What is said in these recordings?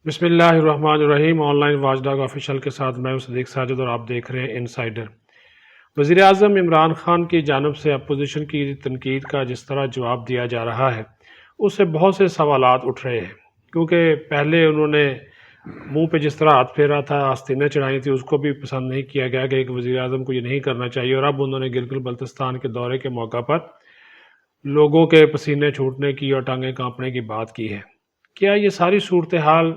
بسم اللہ الرحمن الرحیم۔ On line watch dog official کے ساتھ میں ہوں صدیق ساجد اور آپ دیکھ رہے ہیں انسائیڈر۔ وزیر اعظم عمران خان کی جانب سے اپوزیشن کی تنقید کا جس طرح جواب دیا جا رہا ہے اس سے بہت سے سوالات اٹھ رہے ہیں، کیونکہ پہلے انہوں نے منہ پہ جس طرح ہاتھ پھیرا تھا، آستینیں چڑھائی تھی، اس کو بھی پسند نہیں کیا گیا کہ ایک وزیر اعظم کو یہ نہیں کرنا چاہیے، اور اب انہوں نے گلگت بلتستان کے دورے کے موقع پر لوگوں کے پسینے چھوٹنے کی اور ٹانگیں کانپنے کی بات کی ہے۔ کیا یہ ساری صورتحال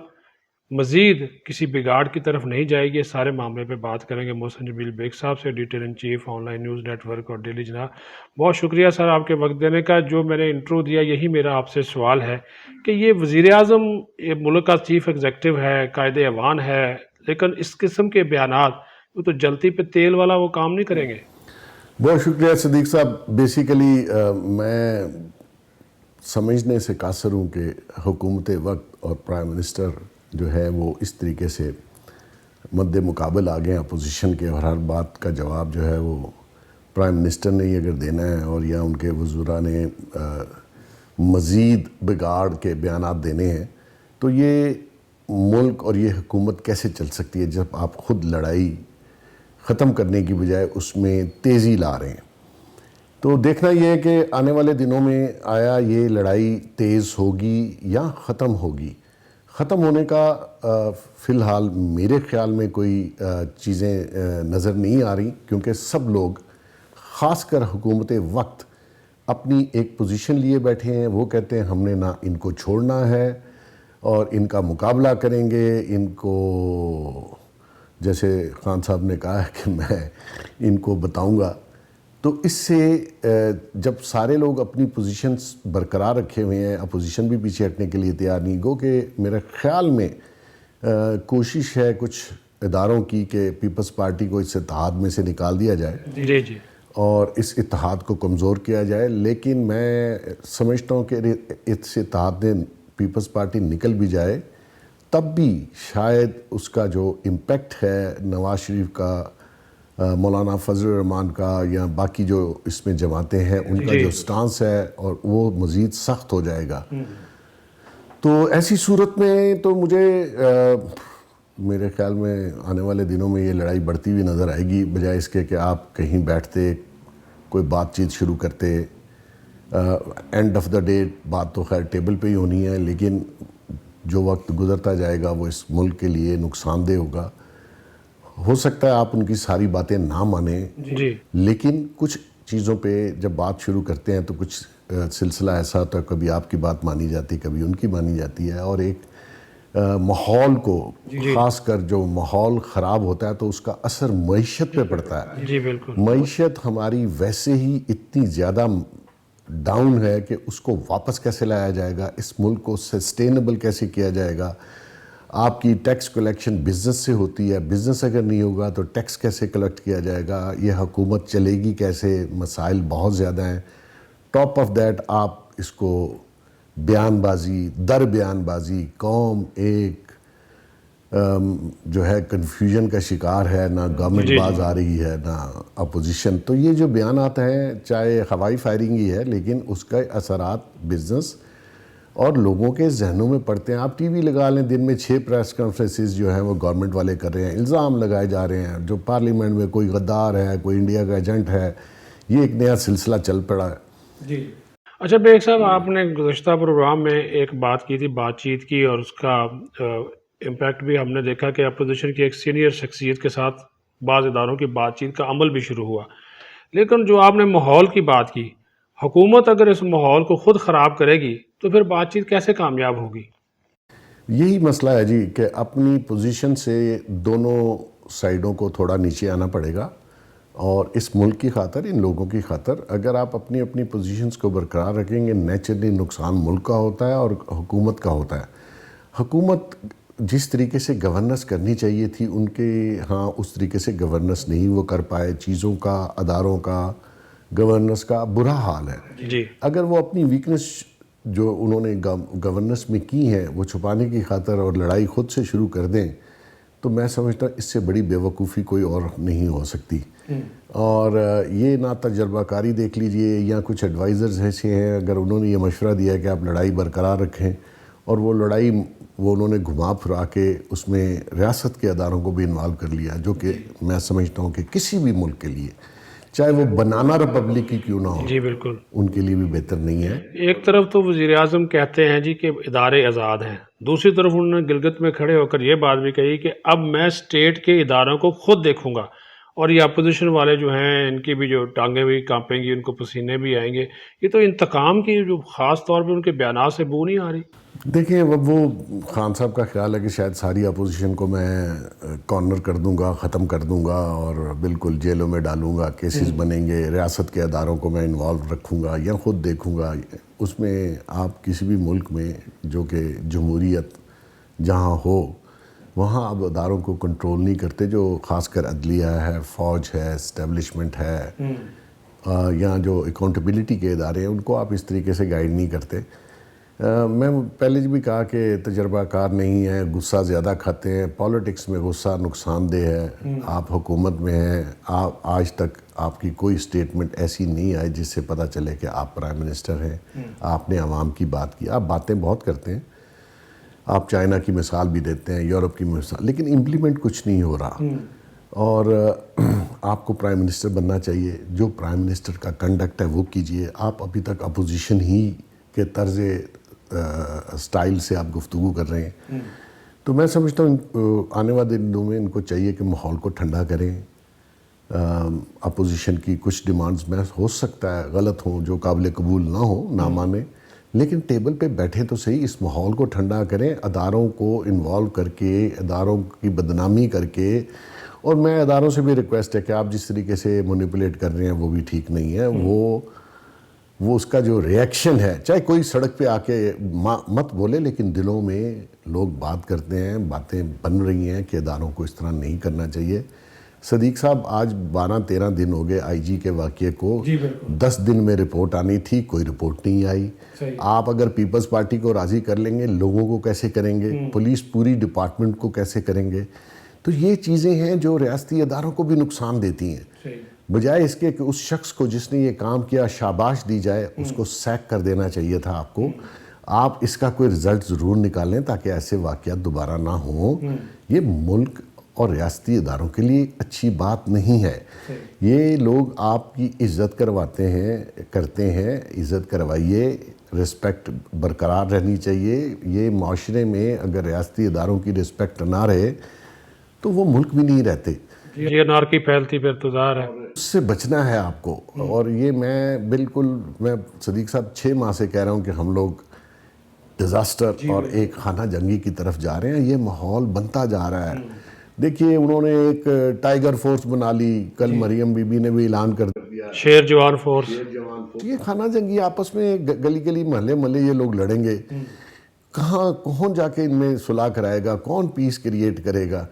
مزید کسی بگاڑ کی طرف نہیں جائے گی؟ اس سارے معاملے پہ بات کریں گے محسن جمیل بیگ صاحب سے، editor in chief online news network اور ڈیلی جناح۔ بہت شکریہ سر آپ کے وقت دینے کا۔ جو میں نے انٹرو دیا یہی میرا آپ سے سوال ہے کہ یہ وزیر اعظم یہ ملک کا چیف ایگزیکٹو ہے، قائد ایوان ہے، لیکن اس قسم کے بیانات وہ تو جلتی پہ تیل والا وہ کام نہیں کریں گے۔ بہت شکریہ صدیق صاحب۔ بیسیکلی میں سمجھنے سے قاصر ہوں کہ حکومت وقت اور پرائم منسٹر جو ہے وہ اس طریقے سے مد مقابل آ گئے اپوزیشن کے، اور ہر بات کا جواب جو ہے وہ پرائم منسٹر نے ہی اگر دینا ہے اور یا ان کے وزراء نے مزید بگاڑ کے بیانات دینے ہیں، تو یہ ملک اور یہ حکومت کیسے چل سکتی ہے جب آپ خود لڑائی ختم کرنے کی بجائے اس میں تیزی لا رہے ہیں؟ تو دیکھنا یہ ہے کہ آنے والے دنوں میں آیا یہ لڑائی تیز ہوگی یا ختم ہوگی۔ ختم ہونے کا فی الحال میرے خیال میں کوئی چیزیں نظر نہیں آ رہی، کیونکہ سب لوگ خاص کر حکومت وقت اپنی ایک پوزیشن لیے بیٹھے ہیں۔ وہ کہتے ہیں ہم نے نہ ان کو چھوڑنا ہے اور ان کا مقابلہ کریں گے، ان کو جیسے خان صاحب نے کہا ہے کہ میں ان کو بتاؤں گا۔ تو اس سے جب سارے لوگ اپنی پوزیشنز برقرار رکھے ہوئے ہیں، اپوزیشن بھی پیچھے ہٹنے کے لیے تیار نہیں، گو کہ میرے خیال میں کوشش ہے کچھ اداروں کی کہ پیپلز پارٹی کو اس اتحاد میں سے نکال دیا جائے جی اور اس اتحاد کو کمزور کیا جائے۔ لیکن میں سمجھتا ہوں کہ اس اتحاد میں پیپلز پارٹی نکل بھی جائے تب بھی شاید اس کا جو امپیکٹ ہے نواز شریف کا، مولانا فضل الرحمان کا، یا باقی جو اس میں جماعتیں ہیں ان کا جو سٹانس ہے، اور وہ مزید سخت ہو جائے گا۔ تو ایسی صورت میں تو مجھے میرے خیال میں آنے والے دنوں میں یہ لڑائی بڑھتی ہوئی نظر آئے گی، بجائے اس کے کہ آپ کہیں بیٹھتے کوئی بات چیت شروع کرتے۔ اینڈ آف دا ڈے بات تو خیر ٹیبل پہ ہی ہونی ہے، لیکن جو وقت گزرتا جائے گا وہ اس ملک کے لیے نقصان دہ ہوگا۔ ہو سکتا ہے آپ ان کی ساری باتیں نہ مانیں، لیکن کچھ چیزوں پہ جب بات شروع کرتے ہیں تو کچھ سلسلہ ایسا ہوتا ہے، کبھی آپ کی بات مانی جاتی، کبھی ان کی مانی جاتی ہے، اور ایک ماحول کو، خاص کر جو ماحول خراب ہوتا ہے تو اس کا اثر معیشت پہ پڑتا ہے۔ جی بالکل۔ معیشت ہماری ویسے ہی اتنی زیادہ ڈاؤن ہے کہ اس کو واپس کیسے لایا جائے گا، اس ملک کو سسٹینیبل کیسے کیا جائے گا۔ آپ کی ٹیکس کلیکشن بزنس سے ہوتی ہے، بزنس اگر نہیں ہوگا تو ٹیکس کیسے کلیکٹ کیا جائے گا، یہ حکومت چلے گی کیسے، مسائل بہت زیادہ ہیں۔ ٹاپ آف دیٹ آپ اس کو بیان بازی در بیان بازی، قوم ایک جو ہے کنفیوژن کا شکار ہے، نہ گورنمنٹ باز آ رہی ہے نہ اپوزیشن۔ تو یہ جو بیانات ہیں، چاہے ہوائی فائرنگ ہی ہے، لیکن اس کا اثرات بزنس اور لوگوں کے ذہنوں میں پڑتے ہیں۔ آپ ٹی وی لگا لیں، دن میں 6 پریس کانفرنسز جو ہیں وہ گورنمنٹ والے کر رہے ہیں، الزام لگائے جا رہے ہیں، جو پارلیمنٹ میں کوئی غدار ہے، کوئی انڈیا کا ایجنٹ ہے، یہ ایک نیا سلسلہ چل پڑا ہے۔ جی اچھا بیگ صاحب، آپ نے گزشتہ پروگرام میں ایک بات کی تھی بات چیت کی، اور اس کا امپیکٹ بھی ہم نے دیکھا کہ اپوزیشن کی ایک سینئر شخصیت کے ساتھ بعض اداروں کی بات چیت کا عمل بھی شروع ہوا، لیکن جو آپ نے ماحول کی بات کی، حکومت اگر اس ماحول کو خود خراب کرے گی تو پھر بات چیت کیسے کامیاب ہوگی؟ یہی مسئلہ ہے جی کہ اپنی پوزیشن سے دونوں سائیڈوں کو تھوڑا نیچے آنا پڑے گا، اور اس ملک کی خاطر، ان لوگوں کی خاطر اگر آپ اپنی اپنی پوزیشنز کو برقرار رکھیں گے، نیچرلی نقصان ملک کا ہوتا ہے اور حکومت کا ہوتا ہے۔ حکومت جس طریقے سے گورننس کرنی چاہیے تھی ان کے ہاں اس طریقے سے گورننس نہیں وہ کر پائے، چیزوں کا، اداروں کا، گورننس کا برا حال ہے۔ جی اگر وہ اپنی ویکنس جو انہوں نے گورننس میں کی ہیں وہ چھپانے کی خاطر اور لڑائی خود سے شروع کر دیں، تو میں سمجھتا ہوں اس سے بڑی بے وقوفی کوئی اور نہیں ہو سکتی۔ اور یہ نہ تجربہ کاری دیکھ لیجئے یا کچھ ایڈوائزرز ایسے ہیں، اگر انہوں نے یہ مشورہ دیا کہ آپ لڑائی برقرار رکھیں اور وہ لڑائی وہ انہوں نے گھما پھرا کے اس میں ریاست کے اداروں کو بھی انوالو کر لیا، جو کہ میں سمجھتا ہوں کہ کسی بھی ملک کے لیے، چاہے وہ بنانا ریپبلک کی کیوں نہ ہو، جی بالکل. ان کے لیے بھی بہتر نہیں ہے. ایک طرف تو وزیر اعظم کہتے ہیں جی کہ ادارے آزاد ہیں، دوسری طرف انہوں نے گلگت میں کھڑے ہو کر یہ بات بھی کہی کہ اب میں اسٹیٹ کے اداروں کو خود دیکھوں گا، اور یہ اپوزیشن والے جو ہیں ان کی بھی جو ٹانگیں بھی کانپیں گی، ان کو پسینے بھی آئیں گے. یہ تو انتقام کی جو خاص طور پہ ان کے بیانات سے بو نہیں آ رہی. دیکھیں وہ خان صاحب کا خیال ہے کہ شاید ساری اپوزیشن کو میں کارنر کر دوں گا، ختم کر دوں گا اور بالکل جیلوں میں ڈالوں گا، کیسز بنیں گے، ریاست کے اداروں کو میں انوالو رکھوں گا یا خود دیکھوں گا. اس میں آپ کسی بھی ملک میں جو کہ جمہوریت جہاں ہو وہاں آپ اداروں کو کنٹرول نہیں کرتے، جو خاص کر عدلیہ ہے، فوج ہے، اسٹیبلشمنٹ ہے، یا جو اکاؤنٹیبلٹی کے ادارے ہیں ان کو آپ اس طریقے سے گائیڈ نہیں کرتے. میں پہلے بھی کہا کہ تجربہ کار نہیں ہے، غصہ زیادہ کھاتے ہیں، پالیٹکس میں غصہ نقصان دہ ہے. آپ حکومت میں ہیں، آپ آج تک آپ کی کوئی اسٹیٹمنٹ ایسی نہیں آئی جس سے پتہ چلے کہ آپ پرائم منسٹر ہیں، آپ نے عوام کی بات کی. آپ باتیں بہت کرتے ہیں، آپ چائنا کی مثال بھی دیتے ہیں، یورپ کی مثال، لیکن امپلیمنٹ کچھ نہیں ہو رہا. اور آپ کو پرائم منسٹر بننا چاہیے، جو پرائم منسٹر کا کنڈکٹ ہے وہ کیجئے. آپ ابھی تک اپوزیشن ہی کے طرز سٹائل سے آپ گفتگو کر رہے ہیں. تو میں سمجھتا ہوں آنے والے دنوں میں ان کو چاہیے کہ ماحول کو ٹھنڈا کریں. اپوزیشن کی کچھ ڈیمانڈز میں ہو سکتا ہے غلط ہوں، جو قابل قبول نہ ہوں، نہ مانیں، لیکن ٹیبل پہ بیٹھیں تو صحیح، اس ماحول کو ٹھنڈا کریں، اداروں کو انوالو کر کے، اداروں کی بدنامی کر کے. اور میں اداروں سے بھی ریکویسٹ ہے کہ آپ جس طریقے سے مینیپولیٹ کر رہے ہیں وہ بھی ٹھیک نہیں ہے. وہ اس کا جو ریئیکشن ہے، چاہے کوئی سڑک پہ آ کے مت بولے، لیکن دلوں میں لوگ بات کرتے ہیں، باتیں بن رہی ہیں کہ اداروں کو اس طرح نہیں کرنا چاہیے. صدیق صاحب آج 12-13 دن ہو گئے آئی جی کے واقعے کو، 10 دن میں رپورٹ آنی تھی، کوئی رپورٹ نہیں آئی. آپ اگر پیپلز پارٹی کو راضی کر لیں گے، لوگوں کو کیسے کریں گے؟ پولیس پوری ڈپارٹمنٹ کو کیسے کریں گے؟ تو یہ چیزیں ہیں جو ریاستی اداروں کو بھی نقصان دیتی ہیں. بجائے اس کے کہ اس شخص کو جس نے یہ کام کیا شاباش دی جائے، اس کو سیک کر دینا چاہیے تھا آپ کو. آپ اس کا کوئی رزلٹ ضرور نکالیں تاکہ ایسے واقعات دوبارہ نہ ہوں. یہ ملک اور ریاستی اداروں کے لیے اچھی بات نہیں ہے. یہ لوگ آپ کی عزت کرواتے ہیں، کرتے ہیں، عزت کروائیے، رسپیکٹ برقرار رہنی چاہیے. یہ معاشرے میں اگر ریاستی اداروں کی رسپیکٹ نہ رہے تو وہ ملک بھی نہیں رہتے. یہ انارکی پھیلتی پھر انتظار ہے. اس سے بچنا ہے آپ کو. اور یہ میں صدیق صاحب 6 ماہ سے کہہ رہا ہوں کہ ہم لوگ ڈیزاسٹر اور ایک خانہ جنگی کی طرف جا رہے ہیں. یہ ماحول بنتا جا رہا ہے. دیکھیے انہوں نے ایک ٹائیگر فورس بنا لی، کل مریم بی بی نے بھی اعلان کر دیا شیر جوان فورس. یہ خانہ جنگی آپس میں گلی گلی محلے محلے یہ لوگ لڑیں گے. کون جا کے ان میں صلح کرائے گا؟ کون پیس کریٹ کرے گا؟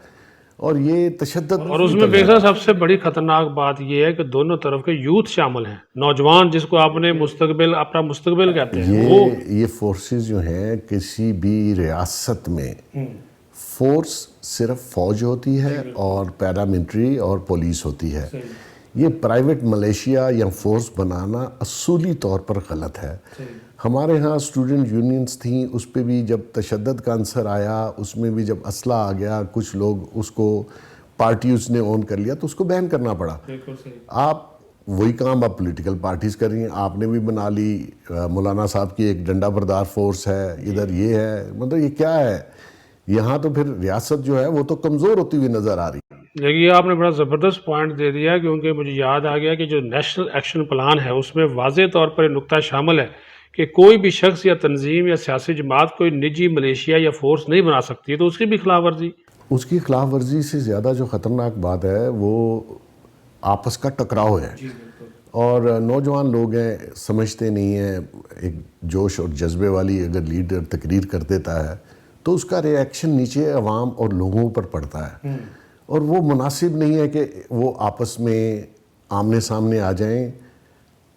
اور یہ تشدد، اور اس میں بیسا سب سے بڑی خطرناک بات یہ ہے کہ دونوں طرف کے یوتھ شامل ہیں، نوجوان جس کو آپ نے اپنا مستقبل کہتے ہیں. یہ فورسز جو ہیں کسی بھی ریاست میں، فورس صرف فوج ہوتی ہے اور پیراملٹری اور پولیس ہوتی ہے. یہ پرائیویٹ ملیشیا یا فورس بنانا اصولی طور پر غلط ہے. ہمارے ہاں اسٹوڈنٹ یونینز تھیں، اس پہ بھی جب تشدد کا عنصر آیا، اس میں بھی جب اسلحہ آ گیا، کچھ لوگ اس کو پارٹیز نے اون کر لیا تو اس کو بین کرنا پڑا. آپ وہی کام آپ پولیٹیکل پارٹیز کر رہی ہیں. آپ نے بھی بنا لی، مولانا صاحب کی ایک ڈنڈا بردار فورس ہے، ادھر یہ ہے. مطلب یہ کیا ہے؟ یہاں تو پھر ریاست جو ہے وہ تو کمزور ہوتی ہوئی نظر آ رہی ہے. لیکن یہ آپ نے بڑا زبردست پوائنٹ دے دیا، کیونکہ مجھے یاد آ گیا کہ جو نیشنل ایکشن پلان ہے اس میں واضح طور پر یہ نقطہ شامل ہے کہ کوئی بھی شخص یا تنظیم یا سیاسی جماعت کوئی نجی ملیشیا یا فورس نہیں بنا سکتی. تو اس کی بھی خلاف ورزی، اس کی خلاف ورزی سے زیادہ جو خطرناک بات ہے وہ آپس کا ٹکراؤ ہے. اور نوجوان لوگ ہیں، سمجھتے نہیں ہیں. ایک جوش اور جذبے والی اگر لیڈر تقریر کر دیتا ہے تو اس کا ریئیکشن نیچے عوام اور لوگوں پر پڑتا ہے. اور وہ مناسب نہیں ہے کہ وہ آپس میں آمنے سامنے آ جائیں،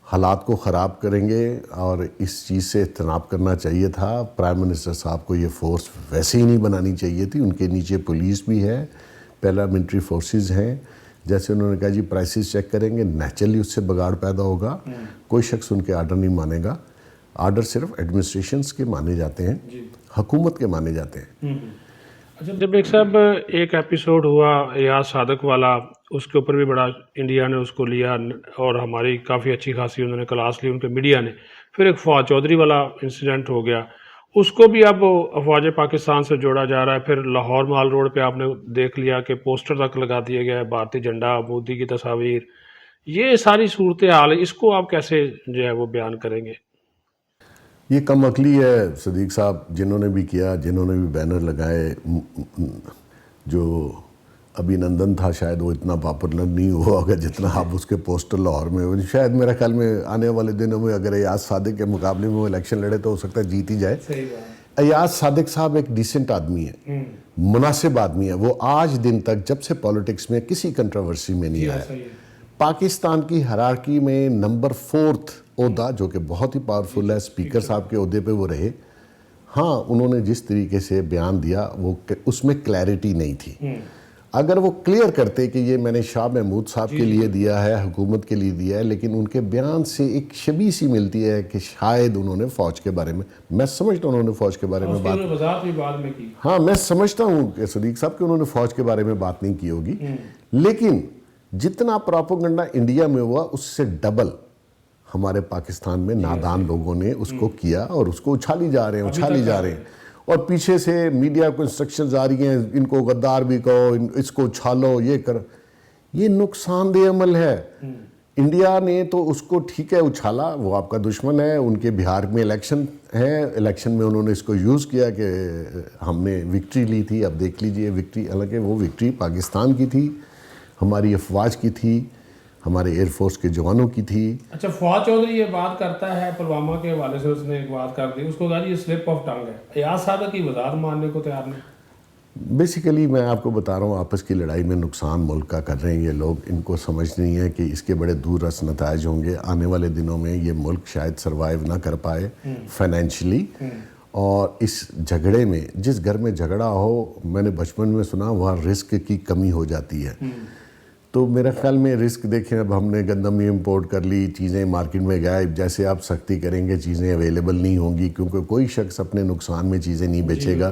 حالات کو خراب کریں گے. اور اس چیز سے اجتناب کرنا چاہیے تھا. پرائم منسٹر صاحب کو یہ فورس ویسے ہی نہیں بنانی چاہیے تھی. ان کے نیچے پولیس بھی ہے، پیراملٹری فورسز ہیں. جیسے انہوں نے کہا جی پرائسز چیک کریں گے، نیچرلی اس سے بگاڑ پیدا ہوگا. کوئی شخص ان کے آرڈر نہیں مانے گا. آرڈر صرف ایڈمنسٹریشنز کے مانے جاتے ہیں. حکومت کے مانے جاتے ہیں۔ اچھا جب صاحب ایک ایپیسوڈ ہوا ایاز صادق والا، اس کے اوپر بھی بڑا انڈیا نے اس کو لیا اور ہماری کافی اچھی خاصی انہوں نے کلاس لی ان کے میڈیا نے۔ پھر ایک فواد چودھری والا انسیڈنٹ ہو گیا، اس کو بھی اب افواج پاکستان سے جوڑا جا رہا ہے۔ پھر لاہور مال روڈ پہ آپ نے دیکھ لیا کہ پوسٹر تک لگا دیا گیا ہے، بھارتی جھنڈا، مودی کی تصاویر، یہ ساری صورتحال ہے، اس کو آپ کیسے جو ہے وہ بیان کریں گے؟ یہ کم عقلی ہے صدیق صاحب، جنہوں نے بھی کیا، جنہوں نے بھی بینر لگائے۔ جو ابھی نندن تھا شاید وہ اتنا پاپولر نہیں ہوا ہوگا جتنا آپ اس کے پوسٹر لاہور میں، شاید میرا خیال میں آنے والے دنوں میں اگر ایاز صادق کے مقابلے میں وہ الیکشن لڑے تو ہو سکتا ہے جیت ہی جائے۔ ایاز صادق صاحب ایک ڈیسنٹ آدمی ہے، مناسب آدمی ہے، وہ آج دن تک جب سے پولیٹکس میں کسی کنٹروورسی میں نہیں آیا۔ پاکستان کی ہرارکی میں نمبر 4 عہدہ، جو کہ بہت ہی پاورفل ہے، اسپیکر صاحب کے عہدے پہ وہ رہے۔ ہاں انہوں نے جس طریقے سے بیان دیا وہ اس میں کلیئرٹی نہیں تھی۔ اگر وہ کلیئر کرتے کہ یہ میں نے شاہ محمود صاحب کے لیے دیا ہے، حکومت کے لیے دیا ہے، لیکن ان کے بیان سے ایک شبیہ سی ملتی ہے کہ شاید انہوں نے فوج کے بارے میں سمجھتا ہوں انہوں نے فوج کے بارے میں ہاں میں سمجھتا ہوں کہ صدیق صاحب کہ انہوں نے فوج کے بارے میں بات نہیں کی ہوگی، لیکن جتنا پراپوگنڈا انڈیا میں ہوا اس سے ڈبل ہمارے پاکستان میں نادان لوگوں نے اس کو کیا اور اس کو اچھالی جا رہے ہیں اور پیچھے سے میڈیا کو انسٹرکشنز آ رہی ہیں، ان کو غدار بھی کہو، اس کو اچھالو، یہ کر۔ یہ نقصان دہ عمل ہے۔ انڈیا نے تو اس کو ٹھیک ہے اچھالا، وہ آپ کا دشمن ہے، ان کے بہار میں الیکشن ہے، الیکشن میں انہوں نے اس کو یوز کیا کہ ہم نے وکٹری لی تھی، اب دیکھ لیجئے وکٹری، حالانکہ وہ وکٹری پاکستان کی تھی، ہماری افواج کی تھی، ہمارے ایئر فورس کے جوانوں کی تھی۔ اچھا فواد چودھری یہ بات کرتا ہے پلوامہ کے حوالے سے، اس نے ایک بات کر دی، اس کو کہا یہ سلپ آف ٹنگ ہے، ایاز صادق کی وضاحت ماننے کو تیار نہیں۔ بیسیکلی میں آپ کو بتا رہا ہوں، آپس کی لڑائی میں نقصان ملک کا کر رہے ہیں یہ لوگ، ان کو سمجھ نہیں ہے کہ اس کے بڑے دور رس نتائج ہوں گے آنے والے دنوں میں۔ یہ ملک شاید سروائیو نہ کر پائے فائنینشلی، اور اس جھگڑے میں، جس گھر میں جھگڑا ہو، میں نے بچپن میں سنا وہاں رزق کی کمی ہو جاتی ہے۔ تو میرے خیال میں رزق دیکھیں، اب ہم نے گندم امپورٹ کر لی، چیزیں مارکیٹ میں گئے، جیسے آپ سختی کریں گے چیزیں اویلیبل نہیں ہوں گی، کیونکہ کوئی شخص اپنے نقصان میں چیزیں نہیں بیچے گا۔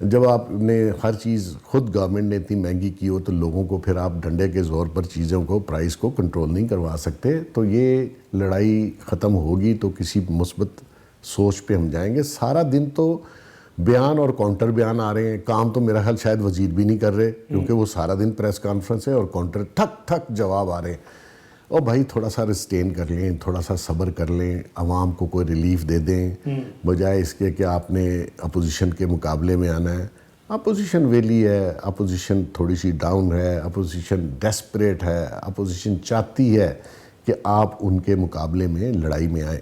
جب آپ نے ہر چیز خود گورنمنٹ نے اتنی مہنگی کی ہو تو لوگوں کو پھر آپ ڈنڈے کے زور پر چیزوں کو، پرائس کو کنٹرول نہیں کروا سکتے۔ تو یہ لڑائی ختم ہوگی تو کسی مثبت سوچ پہ ہم جائیں گے۔ سارا دن تو بیان اور کاؤنٹر بیان آ رہے ہیں، کام تو میرا خیال شاید وزیر بھی نہیں کر رہے، کیونکہ وہ سارا دن پریس کانفرنس ہے اور کاؤنٹر ٹھک ٹھک جواب آ رہے ہیں۔ اور بھائی تھوڑا سا ریسٹین کر لیں، تھوڑا سا صبر کر لیں، عوام کو کوئی ریلیف دے دیں، بجائے اس کے کہ آپ نے اپوزیشن کے مقابلے میں آنا ہے۔ اپوزیشن ویلی ہے، اپوزیشن تھوڑی سی ڈاؤن ہے، اپوزیشن ڈیسپریٹ ہے، اپوزیشن چاہتی ہے کہ آپ ان کے مقابلے میں لڑائی میں آئیں۔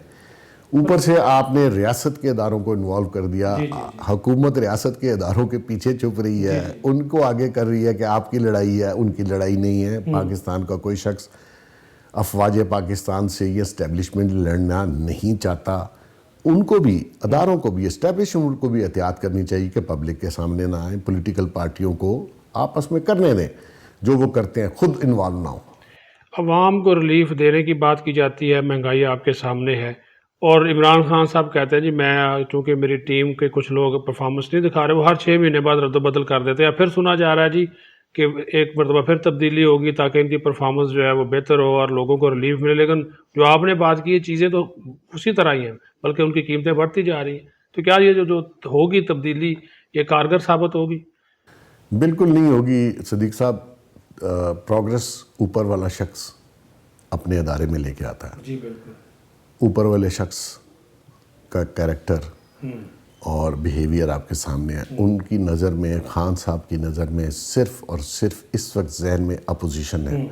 اوپر سے آپ نے ریاست کے اداروں کو انوالو کر دیا، حکومت ریاست کے اداروں کے پیچھے چھپ رہی ہے، ان کو آگے کر رہی ہے کہ آپ کی لڑائی ہے، ان کی لڑائی نہیں ہے۔ پاکستان کا کوئی شخص افواج پاکستان سے یہ اسٹیبلشمنٹ لڑنا نہیں چاہتا۔ ان کو بھی، اداروں کو بھی، اسٹیبلشمنٹ کو بھی احتیاط کرنی چاہیے کہ پبلک کے سامنے نہ آئیں، پولیٹیکل پارٹیوں کو آپس میں کرنے دیں جو وہ کرتے ہیں، خود انوالو نہ ہو۔ عوام کو ریلیف دینے کی بات کی جاتی ہے، مہنگائی آپ کے سامنے ہے، اور عمران خان صاحب کہتے ہیں جی میں، چونکہ میری ٹیم کے کچھ لوگ پرفارمنس نہیں دکھا رہے، وہ ہر 6 مہینے بعد رد و بدل کر دیتے ہیں۔ پھر سنا جا رہا ہے جی کہ ایک مرتبہ پھر تبدیلی ہوگی تاکہ ان کی پرفارمنس جو ہے وہ بہتر ہو اور لوگوں کو ریلیف ملے، لیکن جو آپ نے بات کی یہ چیزیں تو اسی طرح ہی ہیں، بلکہ ان کی قیمتیں بڑھتی جا رہی ہیں۔ تو کیا یہ جو ہوگی تبدیلی یہ کارگر ثابت ہوگی؟ بالکل نہیں ہوگی صدیق صاحب۔ پروگرس اوپر والا شخص اپنے ادارے میں لے کے آتا ہے۔ جی بالکل۔ اوپر والے شخص کا کیریکٹر اور بیہیویئر آپ کے سامنے ہے۔ ان کی نظر میں، خان صاحب کی نظر میں صرف اور صرف اس وقت ذہن میں اپوزیشن ہے۔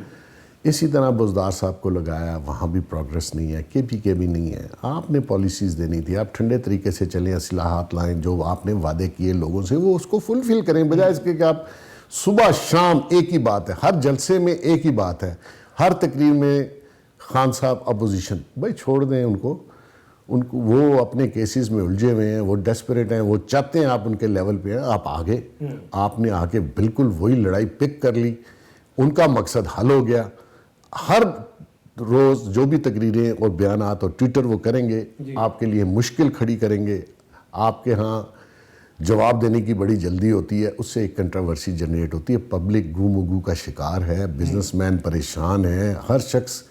اسی طرح بزدار صاحب کو لگایا، وہاں بھی پروگرس نہیں ہے، کے پی کے بھی نہیں ہے۔ آپ نے پالیسیز دینی تھی، آپ ٹھنڈے طریقے سے چلیں، اصلاحات لائیں، جو آپ نے وعدے کیے لوگوں سے وہ اس کو فلفل کریں، بجائے اس کے کہ آپ صبح شام ایک ہی بات ہے، ہر جلسے میں ایک ہی بات ہے، ہر تقریر میں خان صاحب اپوزیشن۔ بھائی چھوڑ دیں ان کو، وہ اپنے کیسز میں الجھے ہوئے ہیں، وہ ڈیسپریٹ ہیں، وہ چاہتے ہیں آپ ان کے لیول پہ ہیں، آپ آگے، آپ نے آ کے بالکل وہی لڑائی پک کر لی، ان کا مقصد حل ہو گیا۔ ہر روز جو بھی تقریریں اور بیانات اور ٹویٹر وہ کریں گے، آپ کے لیے مشکل کھڑی کریں گے، آپ کے ہاں جواب دینے کی بڑی جلدی ہوتی ہے، اس سے ایک کنٹراورسی جنریٹ ہوتی ہے، پبلک گو مگو کا شکار ہے، بزنس مین پریشان ہے، ہر شخص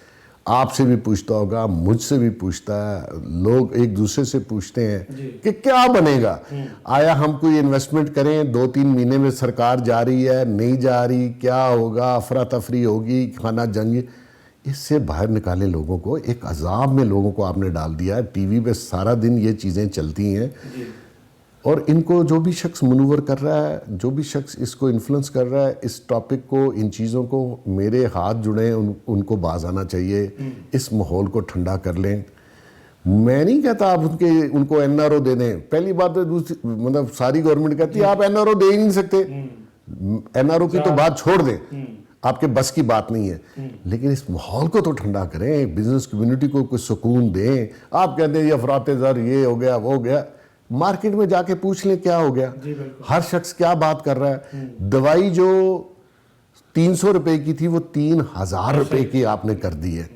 آپ سے بھی پوچھتا ہوگا، مجھ سے بھی پوچھتا ہے، لوگ ایک دوسرے سے پوچھتے ہیں کہ کیا بنے گا، آیا ہم کوئی انویسٹمنٹ کریں، 2-3 مہینے میں سرکار جا رہی ہے، نہیں جا رہی، کیا ہوگا، افراتفری ہوگی، خانہ جنگی، اس سے باہر نکالے لوگوں کو، ایک عذاب میں لوگوں کو آپ نے ڈال دیا ہے، ٹی وی پہ سارا دن یہ چیزیں چلتی ہیں، اور ان کو جو بھی شخص منور کر رہا ہے، جو بھی شخص اس کو انفلوئنس کر رہا ہے، اس ٹاپک کو، ان چیزوں کو، میرے ہاتھ جڑے ہیں، ان کو باز آنا چاہیے، اس ماحول کو ٹھنڈا کر لیں۔ میں نہیں کہتا آپ ان کو این آر او دے دیں، پہلی بات ہے، مطلب ساری گورنمنٹ کہتی ہے آپ این آر او دے ہی نہیں سکتے، این آر او کی تو بات چھوڑ دیں، آپ کے بس کی بات نہیں ہے، لیکن اس ماحول کو تو ٹھنڈا کریں، بزنس کمیونٹی کو کوئی سکون دیں۔ آپ کہتے ہیں یہ افراط زر، یہ ہو گیا، وہ ہو گیا، مارکیٹ میں جا کے پوچھ لیں کیا ہو گیا، ہر شخص کیا بات کر رہا ہے۔ دوائی جو 300 روپے کی تھی وہ 3000 روپے کی آپ نے کر دی ہے،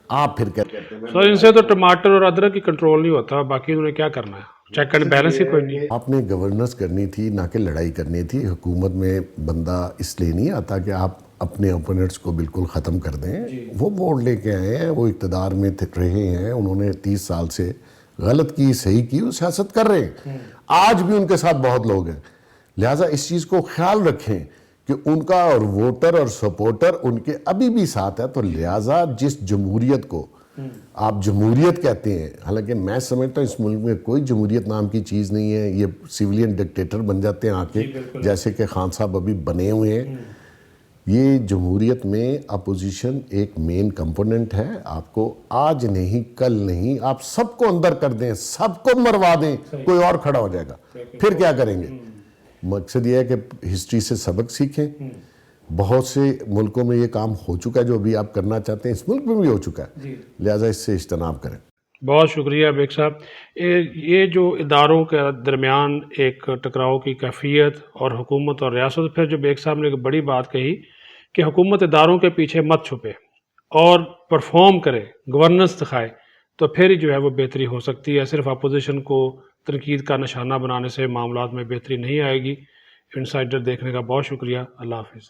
آپ پھر کہتے ہیں سر ان سے تو ٹماٹر اور ادرک کی کنٹرول نہیں ہوتا، باقی انہوں نے کیا کرنا ہے، چیک اینڈ بیلنس ہی کوئی نہیں۔ آپ نے گورننس کرنی تھی، نہ کہ لڑائی کرنی تھی۔ حکومت میں بندہ اس لیے نہیں آتا کہ آپ اپنے اوپوننٹس کو بالکل ختم کر دیں، وہ ووٹ لے کے آئے ہیں، وہ اقتدار میں رہے ہیں، انہوں نے 30 سال سے غلط کی، صحیح کی، وہ سیاست کر رہے ہیں، آج بھی ان کے ساتھ بہت لوگ ہیں، لہٰذا اس چیز کو خیال رکھیں کہ ان کا اور ووٹر اور سپورٹر ان کے ابھی بھی ساتھ ہے، تو لہٰذا جس جمہوریت کو آپ جمہوریت کہتے ہیں، حالانکہ میں سمجھتا ہوں اس ملک میں کوئی جمہوریت نام کی چیز نہیں ہے، یہ سیولین ڈکٹیٹر بن جاتے ہیں آکے، جیسے کہ خان صاحب ابھی بنے ہوئے ہیں۔ یہ جمہوریت میں اپوزیشن ایک مین کمپوننٹ ہے، آپ کو آج نہیں کل نہیں، آپ سب کو اندر کر دیں، سب کو مروا دیں، کوئی اور کھڑا ہو جائے گا، پھر کیا کریں گے؟ مقصد یہ ہے کہ ہسٹری سے سبق سیکھیں، بہت سے ملکوں میں یہ کام ہو چکا ہے جو ابھی آپ کرنا چاہتے ہیں، اس ملک میں بھی ہو چکا ہے، لہٰذا اس سے اجتناب کریں۔ بہت شکریہ بیگ صاحب۔ یہ جو اداروں کے درمیان ایک ٹکراؤ کی کیفیت اور حکومت اور ریاست، پھر جو بیگ صاحب نے ایک بڑی بات کہی کہ حکومت اداروں کے پیچھے مت چھپے اور پرفارم کرے، گورننس دکھائے، تو پھر ہی جو ہے وہ بہتری ہو سکتی ہے۔ صرف اپوزیشن کو تنقید کا نشانہ بنانے سے معاملات میں بہتری نہیں آئے گی۔ انسائڈر دیکھنے کا بہت شکریہ، اللہ حافظ۔